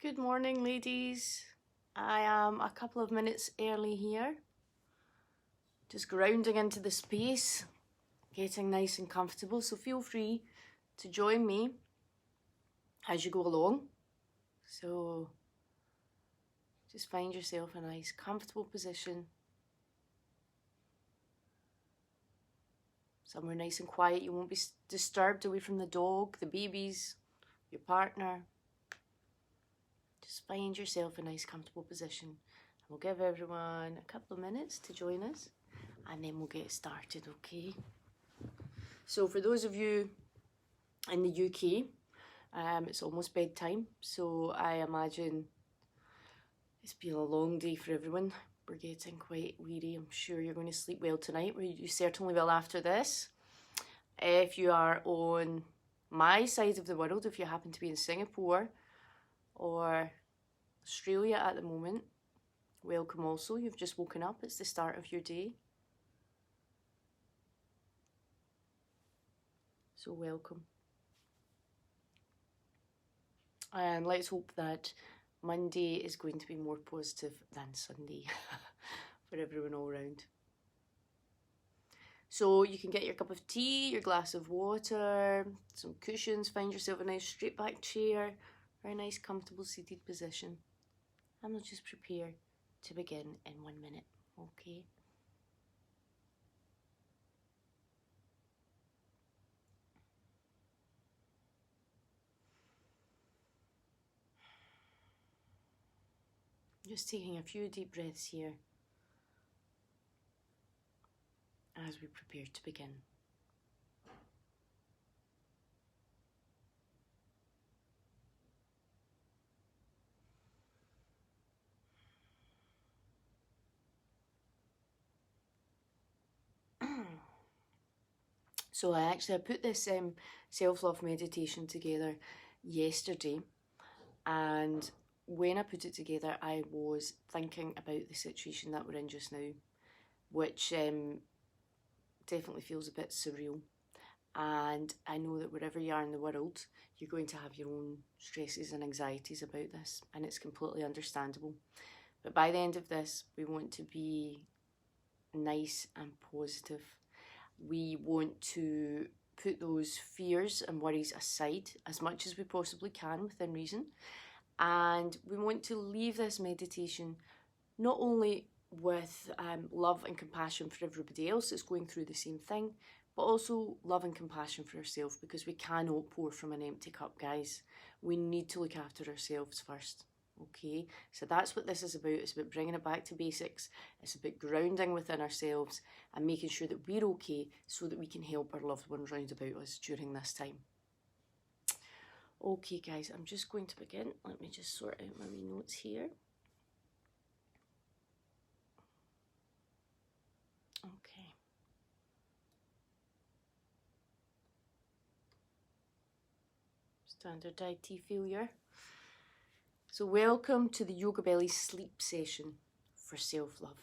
Good morning, ladies. I am a couple of minutes early here, just grounding into the space, getting nice and comfortable, so feel free to join me as you go along. So just find yourself a nice comfortable position, somewhere nice and quiet. You won't be disturbed, away from the dog, the babies, your partner. Just find yourself a nice comfortable position. We'll give everyone a couple of minutes to join us and then we'll get started, okay? So for those of you in the UK, it's almost bedtime, so I imagine it's been a long day for everyone. We're getting quite weary. I'm sure you're going to sleep well tonight. You certainly will after this. If you are on my side of the world, if you happen to be in Singapore or Australia at the moment, welcome also. You've just woken up. It's the start of your day. So welcome. And let's hope that Monday is going to be more positive than Sunday for everyone all around. So you can get your cup of tea, your glass of water, some cushions, find yourself a nice straight back chair or a nice comfortable seated position. And we'll just prepare to begin in 1 minute, okay? Just taking a few deep breaths here as we prepare to begin. So I put this self-love meditation together yesterday, and when I put it together I was thinking about the situation that we're in just now, which definitely feels a bit surreal. And I know that wherever you are in the world, you're going to have your own stresses and anxieties about this, and it's completely understandable. But by the end of this, we want to be nice and positive. We want to put those fears and worries aside as much as we possibly can within reason. And we want to leave this meditation not only with love and compassion for everybody else that's going through the same thing, but also love and compassion for ourselves, because we cannot pour from an empty cup, guys. We need to look after ourselves first, okay? So that's what this is about. It's about bringing it back to basics. It's about grounding within ourselves and making sure that we're okay so that we can help our loved ones round about us during this time. Okay, guys, I'm just going to begin. Let me just sort out my wee notes here. Okay. Standard IT failure. So welcome to the YogaBellies sleep session for self-love.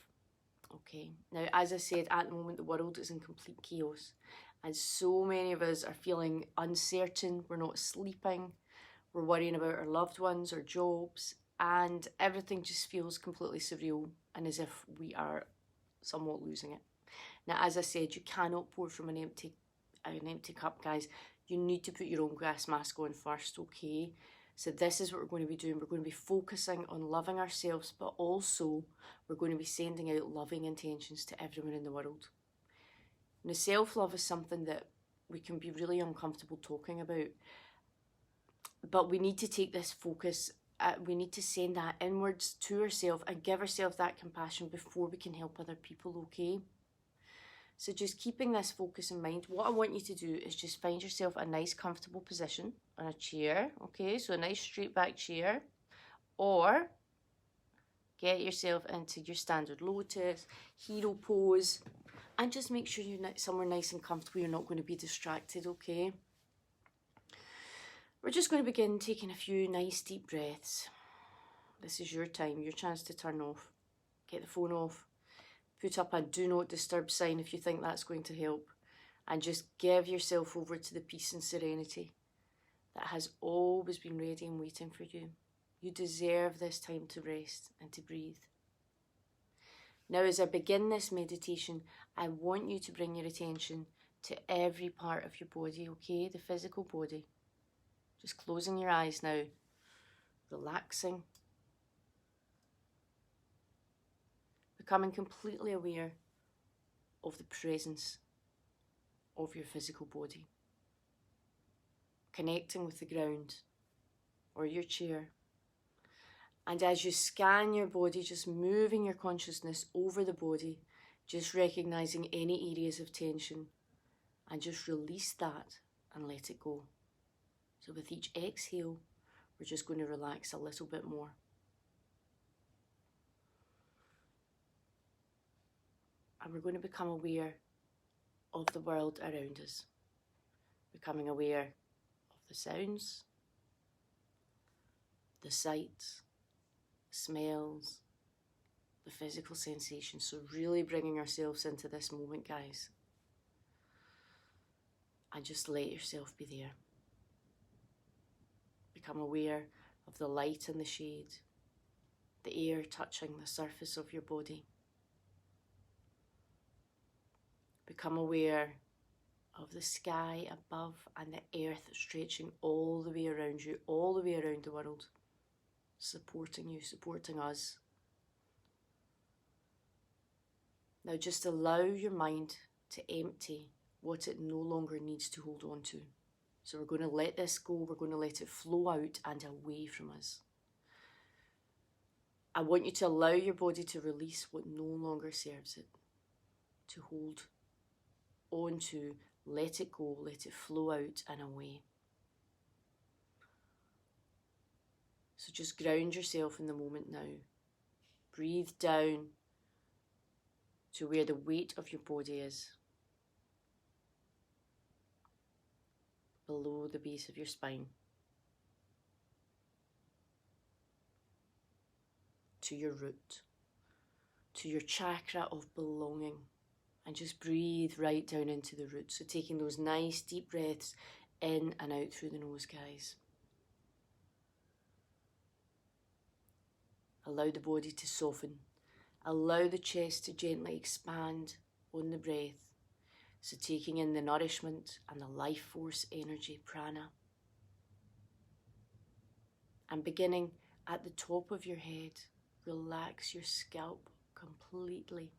Okay, now as I said, at the moment the world is in complete chaos and so many of us are feeling uncertain. We're not sleeping, we're worrying about our loved ones, our jobs, and everything just feels completely surreal and as if we are somewhat losing it. Now as I said, you cannot pour from an empty cup, guys. You need to put your own gas mask on first, okay? So this is what we're going to be doing. We're going to be focusing on loving ourselves, but also we're going to be sending out loving intentions to everyone in the world. Now, self-love is something that we can be really uncomfortable talking about, but we need to take this focus, we need to send that inwards to ourselves and give ourselves that compassion before we can help other people, okay? So just keeping this focus in mind, what I want you to do is just find yourself a nice comfortable position on a chair, okay? So a nice straight back chair, or get yourself into your standard lotus, hero pose, and just make sure you're somewhere nice and comfortable. You're not going to be distracted, okay? We're just going to begin taking a few nice deep breaths. This is your time, your chance to turn off. Get the phone off. Put up a do not disturb sign if you think that's going to help, and just give yourself over to the peace and serenity that has always been ready and waiting for you. You deserve this time to rest and to breathe. Now, as I begin this meditation, I want you to bring your attention to every part of your body, okay? The physical body. Just closing your eyes now, relaxing, becoming completely aware of the presence of your physical body, connecting with the ground or your chair. And as you scan your body, just moving your consciousness over the body, just recognizing any areas of tension, and just release that and let it go. So with each exhale, we're just going to relax a little bit more. And we're going to become aware of the world around us. Becoming aware of the sounds, the sights, the smells, the physical sensations. So really bringing ourselves into this moment, guys. And just let yourself be there. Become aware of the light and the shade, the air touching the surface of your body. Become aware of the sky above and the earth stretching all the way around you, all the way around the world, supporting you, supporting us. Now just allow your mind to empty what it no longer needs to hold on to. So we're going to let this go, we're going to let it flow out and away from us. I want you to allow your body to release what no longer serves it, to hold on to, let it go, let it flow out and away. So just ground yourself in the moment now. Breathe down to where the weight of your body is. Below the base of your spine. To your root. To your chakra of belonging. And just breathe right down into the root. So taking those nice deep breaths in and out through the nose, guys. Allow the body to soften. Allow the chest to gently expand on the breath. So taking in the nourishment and the life force energy, prana. And beginning at the top of your head, relax your scalp completely.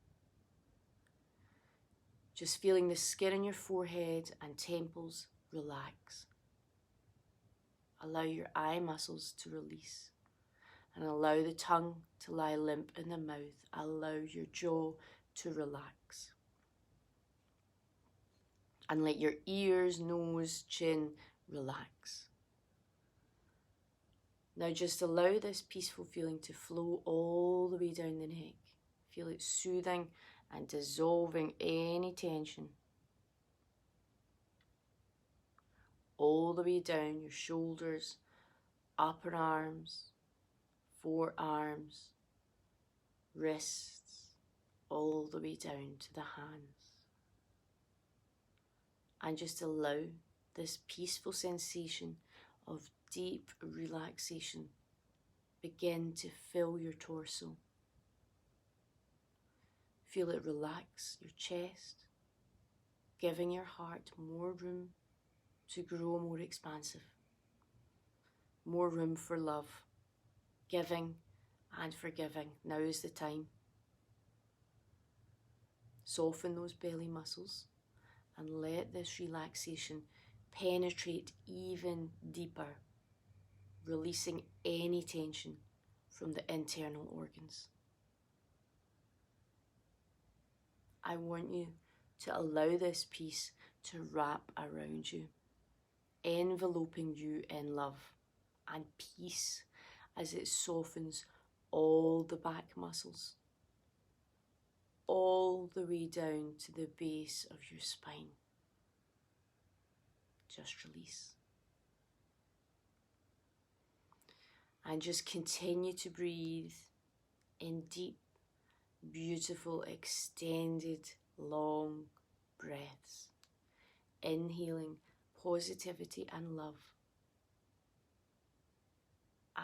Just feeling the skin on your forehead and temples relax. Allow your eye muscles to release. And allow the tongue to lie limp in the mouth. Allow your jaw to relax. And let your ears, nose, chin relax. Now just allow this peaceful feeling to flow all the way down the neck. Feel it soothing and dissolving any tension. All the way down your shoulders, upper arms, forearms, wrists, all the way down to the hands. And just allow this peaceful sensation of deep relaxation begin to fill your torso. Feel it relax your chest, giving your heart more room to grow more expansive. More room for love, giving and forgiving. Now is the time. Soften those belly muscles and let this relaxation penetrate even deeper, releasing any tension from the internal organs. I want you to allow this peace to wrap around you, enveloping you in love and peace as it softens all the back muscles, all the way down to the base of your spine. Just release. And just continue to breathe in deep, beautiful, extended, long breaths. Inhaling positivity and love.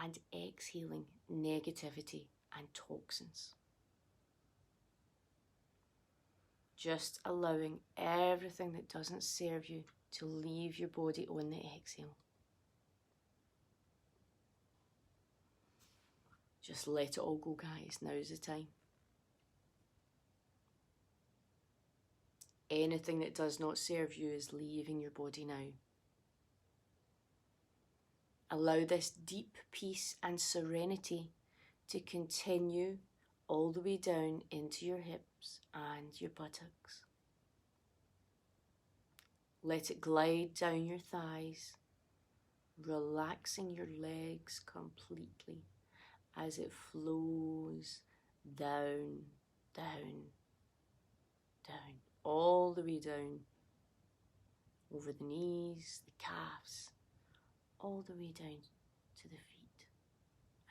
and exhaling negativity and toxins. Just allowing everything that doesn't serve you to leave your body on the exhale. Just let it all go, guys. Now's the time. Anything that does not serve you is leaving your body now. Allow this deep peace and serenity to continue all the way down into your hips and your buttocks. Let it glide down your thighs, relaxing your legs completely as it flows down, down, down, all the way down, over the knees, the calves, all the way down to the feet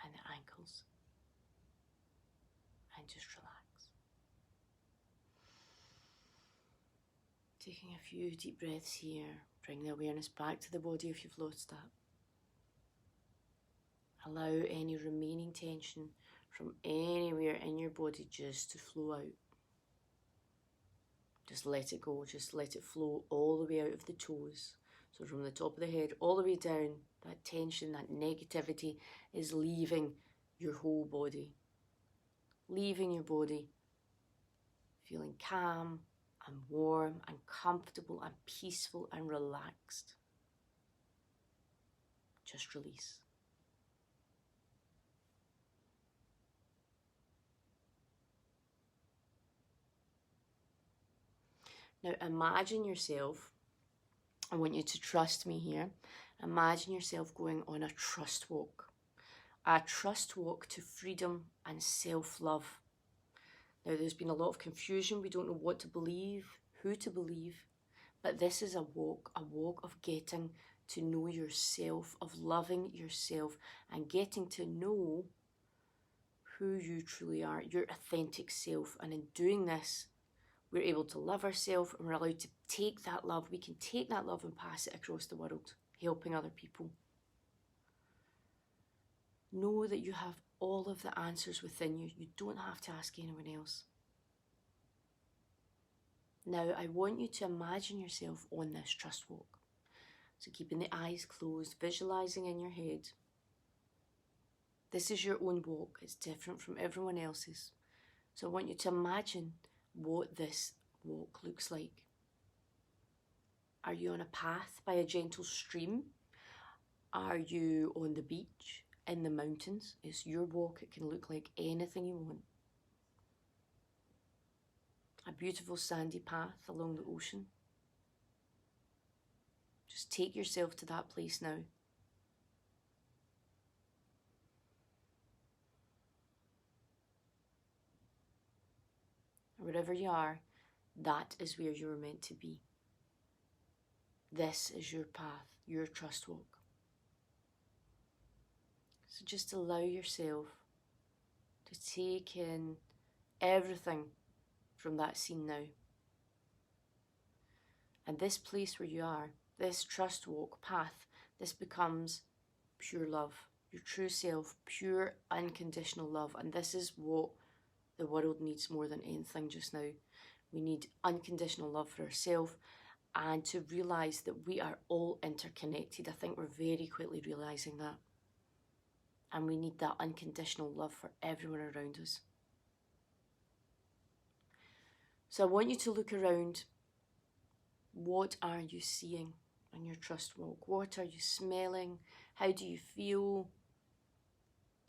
and the ankles. And just relax. Taking a few deep breaths here. Bring the awareness back to the body if you've lost that. Allow any remaining tension from anywhere in your body just to flow out. Just let it go, just let it flow all the way out of the toes. So from the top of the head all the way down, that tension, that negativity is leaving your whole body. Leaving your body feeling calm and warm and comfortable and peaceful and relaxed. Just release. Now imagine yourself, I want you to trust me here, imagine yourself going on a trust walk. A trust walk to freedom and self-love. Now there's been a lot of confusion, we don't know what to believe, who to believe, but this is a walk of getting to know yourself, of loving yourself and getting to know who you truly are, your authentic self. And in doing this, we're able to love ourselves and we're allowed to take that love. We can take that love and pass it across the world, helping other people. Know that you have all of the answers within you. You don't have to ask anyone else. Now, I want you to imagine yourself on this trust walk. So keeping the eyes closed, visualizing in your head. This is your own walk. It's different from everyone else's. So I want you to imagine what this walk looks like. Are you on a path by a gentle stream? Are you on the beach, in the mountains? It's your walk. It can look like anything you want. A beautiful sandy path along the ocean. Just take yourself to that place now. Wherever you are, that is where you're meant to be. This is your path, your trust walk. So just allow yourself to take in everything from that scene now. And this place where you are, this trust walk path, this becomes pure love, your true self, pure unconditional love. And this is what the world needs more than anything just now. We need unconditional love for ourselves and to realise that we are all interconnected. I think we're very quickly realising that. And we need that unconditional love for everyone around us. So I want you to look around. What are you seeing on your trust walk? What are you smelling? How do you feel?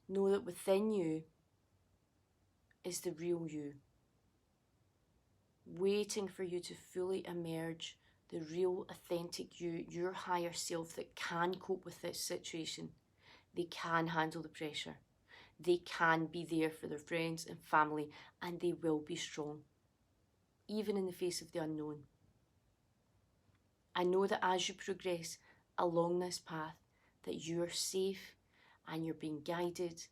Know that within you is the real you, waiting for you to fully emerge, the real authentic you, your higher self that can cope with this situation. They can handle the pressure. They can be there for their friends and family, and they will be strong, even in the face of the unknown. I know that as you progress along this path, that you are safe and you're being guided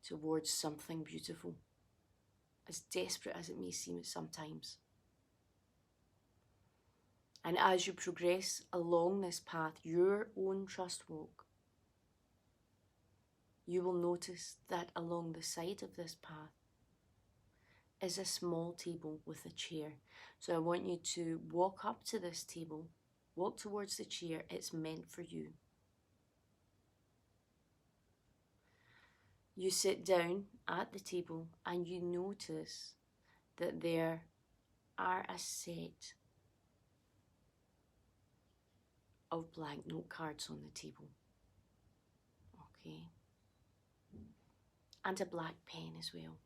towards something beautiful, as desperate as it may seem sometimes. And as you progress along this path, your own trust walk, you will notice that along the side of this path is a small table with a chair. So I want you to walk up to this table, walk towards the chair. It's meant for you. You sit down at the table and you notice that there are a set of blank note cards on the table. Okay. And a black pen as well.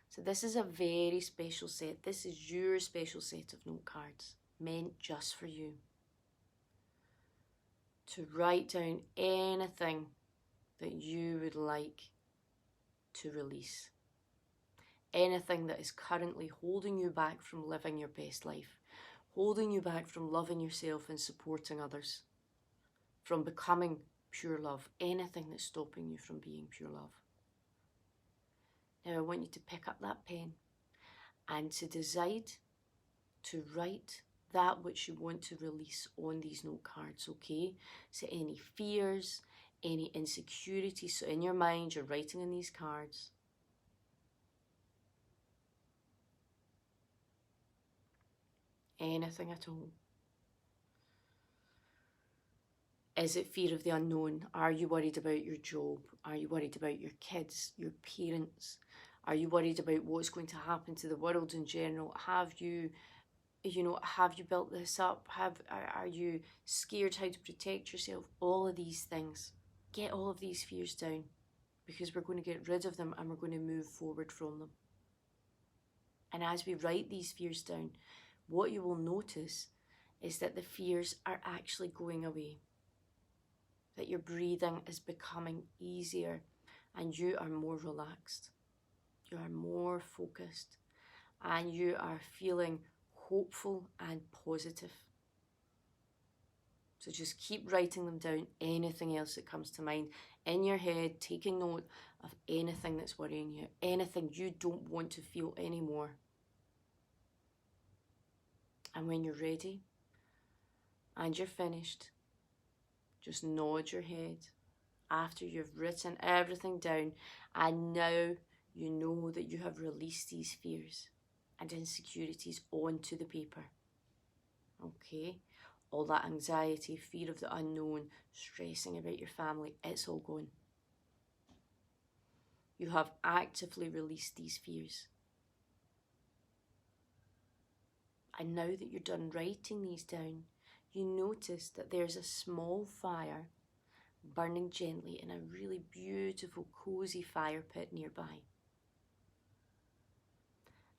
So this is a very special set. This is your special set of note cards, meant just for you. To write down anything that you would like to release. Anything that is currently holding you back from living your best life, holding you back from loving yourself and supporting others, from becoming pure love, anything that's stopping you from being pure love. Now I want you to pick up that pen and to decide to write that which you want to release on these note cards, okay? So any fears, any insecurities, so in your mind you're writing on these cards. Anything at all. Is it fear of the unknown? Are you worried about your job? Are you worried about your kids, your parents? Are you worried about what's going to happen to the world in general? Have you built this up? Are you scared how to protect yourself? All of these things. Get all of these fears down, because we're going to get rid of them and we're going to move forward from them. And as we write these fears down, what you will notice is that the fears are actually going away. That your breathing is becoming easier and you are more relaxed. You are more focused and you are feeling hopeful and positive. So just keep writing them down, anything else that comes to mind in your head, taking note of anything that's worrying you, anything you don't want to feel anymore. And when you're ready and you're finished, just nod your head after you've written everything down, and now you know that you have released these fears and insecurities onto the paper. Okay? All that anxiety, fear of the unknown, stressing about your family, it's all gone. You have actively released these fears. And now that you're done writing these down, you notice that there's a small fire burning gently in a really beautiful, cozy fire pit nearby.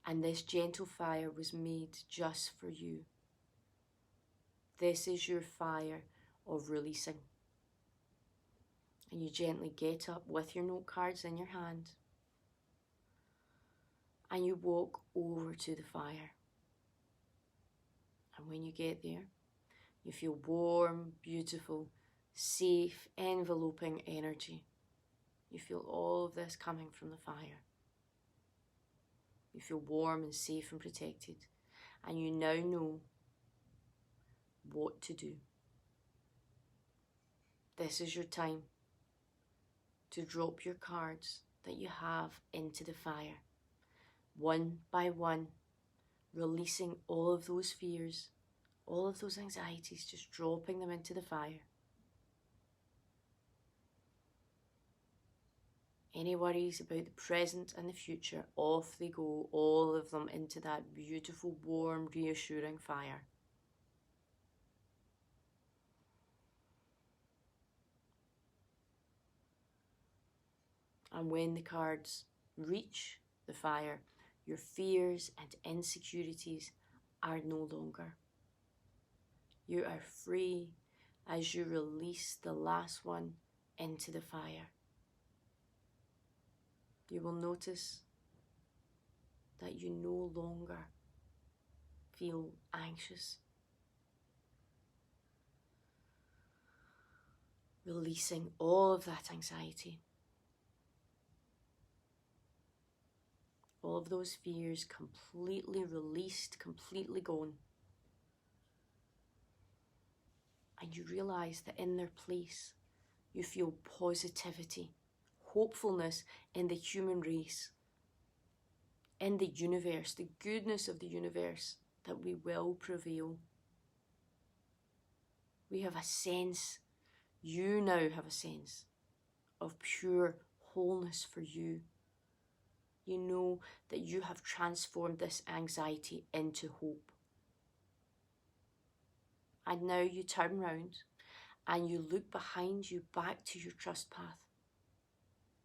And this gentle fire was made just for you. This is your fire of releasing. And you gently get up with your note cards in your hand and you walk over to the fire. And when you get there, you feel warm, beautiful, safe, enveloping energy. You feel all of this coming from the fire. You feel warm and safe and protected. And you now know what to do. This is your time to drop your cards that you have into the fire. One by one, releasing all of those fears, all of those anxieties, just dropping them into the fire. Any worries about the present and the future, off they go, all of them into that beautiful, warm, reassuring fire. And when the cards reach the fire, your fears and insecurities are no longer. You are free as you release the last one into the fire. You will notice that you no longer feel anxious. Releasing all of that anxiety. All of those fears completely released, completely gone. And you realize that in their place, you feel positivity, hopefulness in the human race, in the universe, the goodness of the universe, that we will prevail. We have a sense, you now have a sense of pure wholeness for you. You know that you have transformed this anxiety into hope. And now you turn round and you look behind you back to your trust path.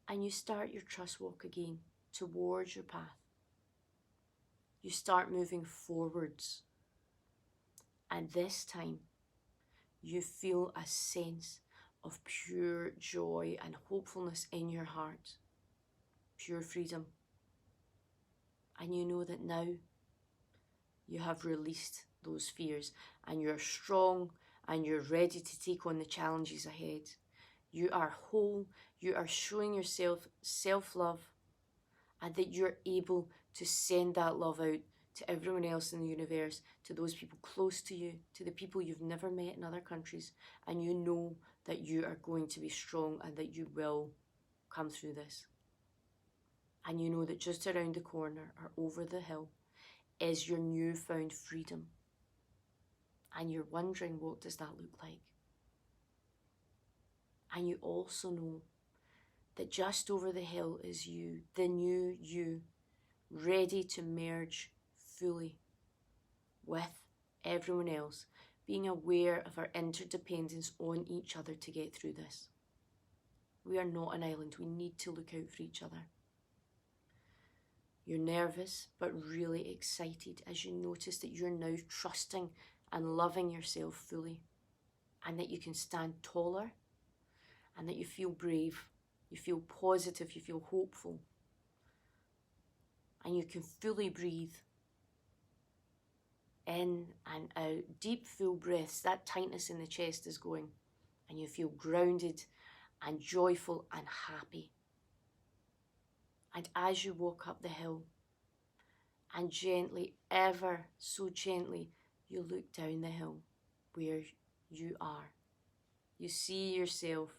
And you start your trust walk again towards your path. You start moving forwards. And this time, you feel a sense of pure joy and hopefulness in your heart. Pure freedom. And you know that now you have released those fears and you're strong and you're ready to take on the challenges ahead. You are whole, you are showing yourself self-love, and that you're able to send that love out to everyone else in the universe, to those people close to you, to the people you've never met in other countries, and you know that you are going to be strong and that you will come through this. And you know that just around the corner or over the hill is your newfound freedom. And you're wondering, what does that look like? And you also know that just over the hill is you, the new you, ready to merge fully with everyone else, being aware of our interdependence on each other to get through this. We are not an island. We need to look out for each other. You're nervous, but really excited as you notice that you're now trusting and loving yourself fully, and that you can stand taller, and that you feel brave, you feel positive, you feel hopeful, and you can fully breathe in and out, deep full breaths. That tightness in the chest is going, and you feel grounded and joyful and happy. And as you walk up the hill, and gently, ever so gently, you look down the hill where you are. You see yourself.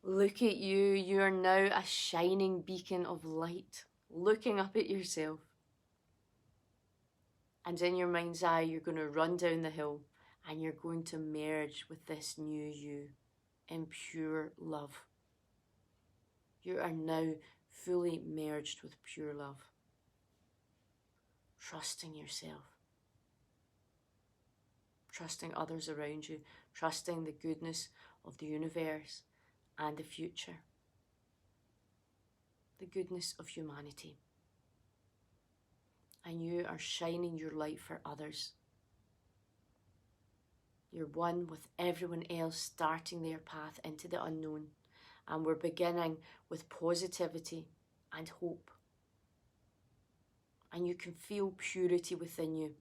Look at you. You are now a shining beacon of light, looking up at yourself. And in your mind's eye, you're going to run down the hill and you're going to merge with this new you in pure love. You are now fully merged with pure love. Trusting yourself. Trusting others around you. Trusting the goodness of the universe and the future. The goodness of humanity. And you are shining your light for others. You're one with everyone else starting their path into the unknown. And we're beginning with positivity and hope. And you can feel purity within you.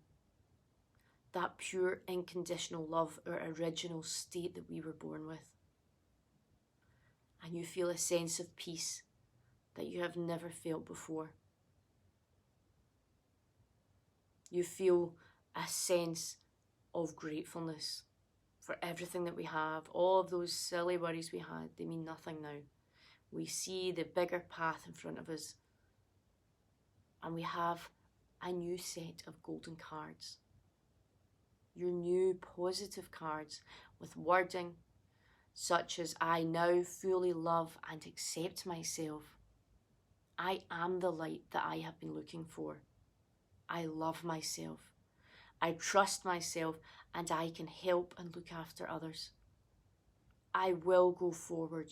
That pure, unconditional love, our original state that we were born with. And you feel a sense of peace that you have never felt before. You feel a sense of gratefulness for everything that we have. All of those silly worries we had, they mean nothing now. We see the bigger path in front of us. And we have a new set of golden cards. Your new positive cards with wording such as, I now fully love and accept myself. I am the light that I have been looking for. I love myself. I trust myself and I can help and look after others. I will go forward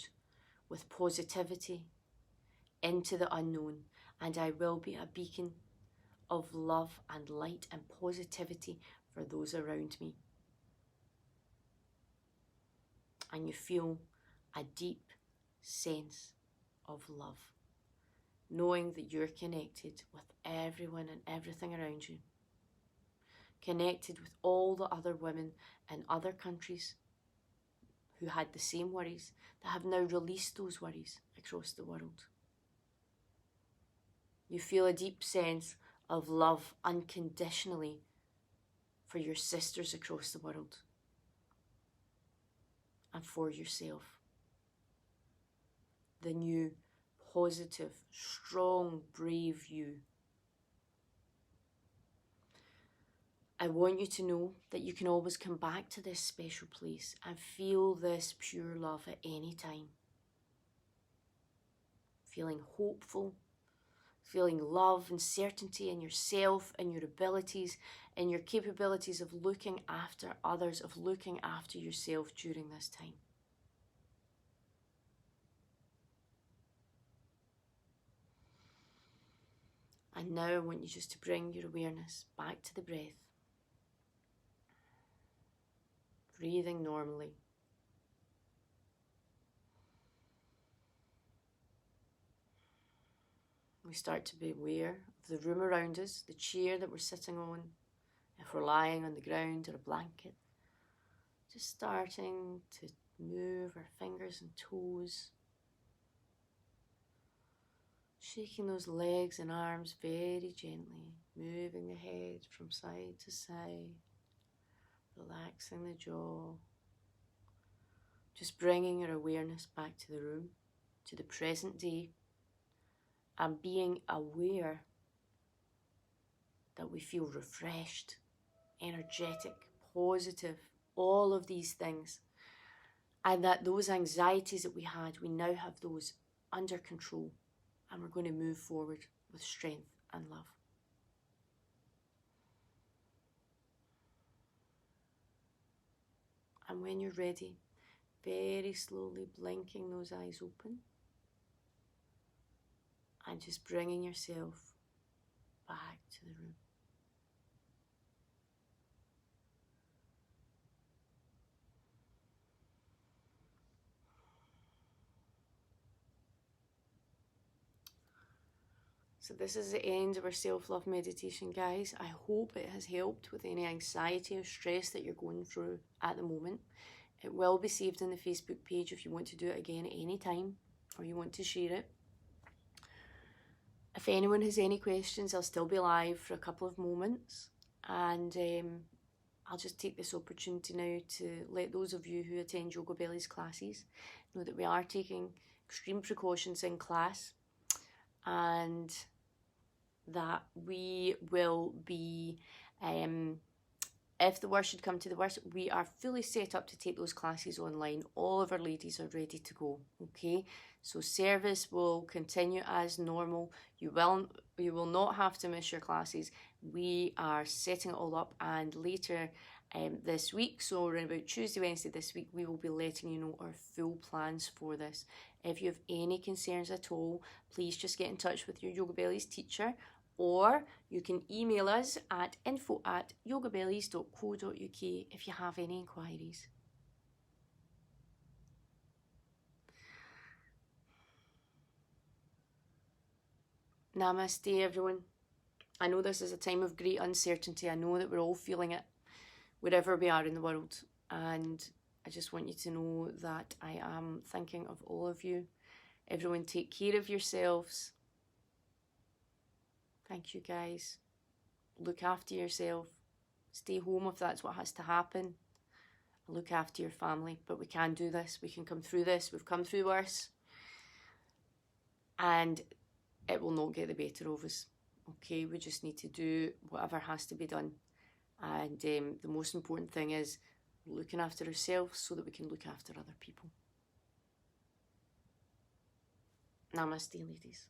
with positivity into the unknown, and I will be a beacon of love and light and positivity for those around me. And you feel a deep sense of love, knowing that you're connected with everyone and everything around you, connected with all the other women in other countries who had the same worries, that have now released those worries across the world. You feel a deep sense of love unconditionally for your sisters across the world and for yourself. the new, positive, strong, brave you. I want you to know that you can always come back to this special place and feel this pure love at any time. Feeling hopeful, feeling love and certainty in yourself and your abilities and your capabilities of looking after others, of looking after yourself during this time. And now I want you just to bring your awareness back to the breath. Breathing normally. We start to be aware of the room around us, the chair that we're sitting on, if we're lying on the ground or a blanket. Just starting to move our fingers and toes. Shaking those legs and arms very gently, moving the head from side to side, relaxing the jaw. Just bringing our awareness back to the room, to the present day, and being aware that we feel refreshed, energetic, positive, all of these things. And that those anxieties that we had, we now have those under control. And we're going to move forward with strength and love. And when you're ready, very slowly blinking those eyes open. And just bringing yourself back to the room. So this is the end of our self-love meditation, guys. I hope it has helped with any anxiety or stress that you're going through at the moment. It will be saved in the Facebook page if you want to do it again at any time or you want to share it. If anyone has any questions, I'll still be live for a couple of moments. And I'll just take this opportunity now to let those of you who attend YogaBellies classes know that we are taking extreme precautions in class. And that we will be, if the worst should come to the worst, we are fully set up to take those classes online. All of our ladies are ready to go, okay? So service will continue as normal. You will not have to miss your classes. We are setting it all up, and later this week, so around about Tuesday, Wednesday this week, we will be letting you know our full plans for this. If you have any concerns at all, please just get in touch with your YogaBellies teacher, or you can email us at info@yogabellies.co.uk if you have any inquiries. Namaste, everyone. I know this is a time of great uncertainty. I know that we're all feeling it wherever we are in the world, and I just want you to know that I am thinking of all of you. Everyone, take care of yourselves. Thank you, guys. Look after yourself. Stay home if that's what has to happen. Look after your family. But we can do this. We can come through this. We've come through worse. And it will not get the better of us. Okay, we just need to do whatever has to be done. And the most important thing is looking after ourselves so that we can look after other people. Namaste, ladies.